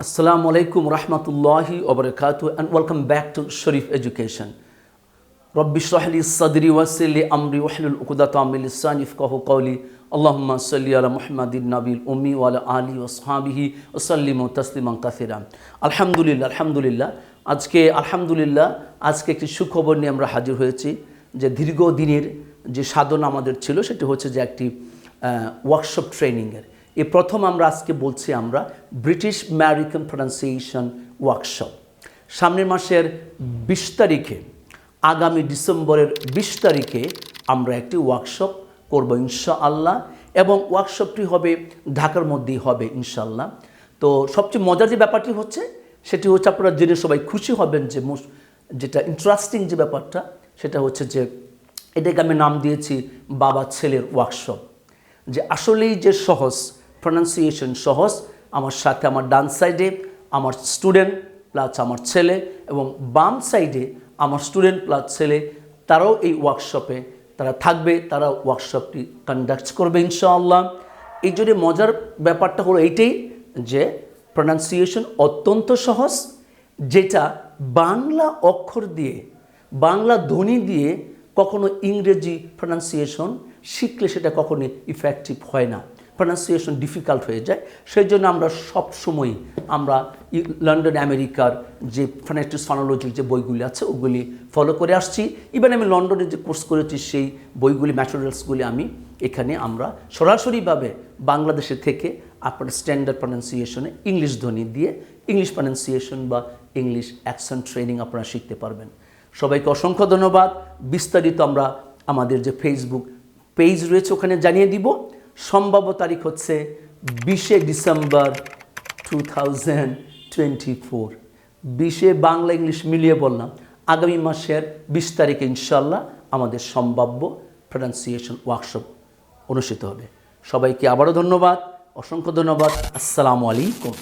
Assalamu alaikum rahmatullahi wa barakatuh and welcome back to Sharif Education. Rabbi shrah li sadri wa yassir li amri wahlul 'uqdatam min lisani yafqahu qawli. Allahumma salli ala Muhammadin nabiyil ummi wa ala alihi wa sahbihi wa sallimu tasliman kathira. আলহামদুলিল্লাহ আজকে একটি সুখবর নিয়ে আমরা হাজির হয়েছি যে দীর্ঘদিনের যে সাধনা আমাদের ছিল সেটা হচ্ছে যে একটি ওয়ার্কশপ ট্রেনিংয়ের এই প্রথম আমরা আজকে বলছি আমরা ব্রিটিশ আমেরিকান প্রনাউন্সিয়েশন ওয়ার্কশপ সামনের মাসের 20 তারিখে আগামী ডিসেম্বরের 20 তারিখে আমরা একটি ওয়ার্কশপ করব ইনশাআল্লাহ এবং ওয়ার্কশপটি হবে ঢাকার মধ্যেই হবে ইনশাআল্লাহ। তো সবচেয়ে মজার যে ব্যাপারটি হচ্ছে সেটি হচ্ছে আপনারা জেনে সবাই খুশি হবেন যে যেটা ইন্টারেস্টিং যে ব্যাপারটা সেটা হচ্ছে যে এটাকে আমি নাম দিয়েছি বাবা ছেলের ওয়ার্কশপ। যে আসলেই যে সহজ প্রনাউন্সিয়েশন সহজ, আমার সাথে আমার ডান সাইডে আমার স্টুডেন্ট প্লাস আমার ছেলে এবং বাম সাইডে আমার স্টুডেন্ট প্লাস ছেলে তারাও এই ওয়ার্কশপে তারা থাকবে, তারা ওয়ার্কশপটি কন্ডাক্ট করবে ইনশাআল্লাহ। এই জন্য মজার ব্যাপারটা হলো এইটাই যে প্রনাউন্সিয়েশন অত্যন্ত সহজ, যেটা বাংলা অক্ষর দিয়ে বাংলা ধ্বনি দিয়ে কখনো ইংরেজি প্রনাউন্সিয়েশন শিখলে সেটা কখনোই ইফেক্টিভ হয় না, প্রনাউন্সিয়েশন ডিফিকাল্ট হয়ে যায়। সেই জন্য আমরা সবসময় আমরা লন্ডন আমেরিকার যে ফনেটিক্স ফনোলজির যে বইগুলি আছে ওগুলি ফলো করে আসছি। ইভেন আমি লন্ডনে যে কোর্স করেছি সেই বইগুলি ম্যাটেরিয়ালসগুলি আমি এখানে আমরা সরাসরিভাবে বাংলাদেশে থেকে আপনার স্ট্যান্ডার্ড প্রনাউন্সিয়েশনে ইংলিশ ধ্বনি দিয়ে ইংলিশ প্রনাউন্সিয়েশন বা ইংলিশ অ্যাকসেন্ট ট্রেনিং আপনারা শিখতে পারবেন। সবাইকে অসংখ্য ধন্যবাদ। বিস্তারিত আমরা আমাদের যে ফেসবুক পেজ রয়েছে ওখানে জানিয়ে দিব। সম্ভাব্য তারিখ হচ্ছে 20 ডিসেম্বর 2024। 20 বাংলা ইংলিশ মিলিয়ে বললাম, আগামী মাসের 20 তারিখে ইনশাআল্লাহ আমাদের সম্ভাব্য প্রনাউন্সিয়েশন ওয়ার্কশপ অনুষ্ঠিত হবে। সবাইকে আবারও ধন্যবাদ, অসংখ্য ধন্যবাদ। আসসালামু আলাইকুম।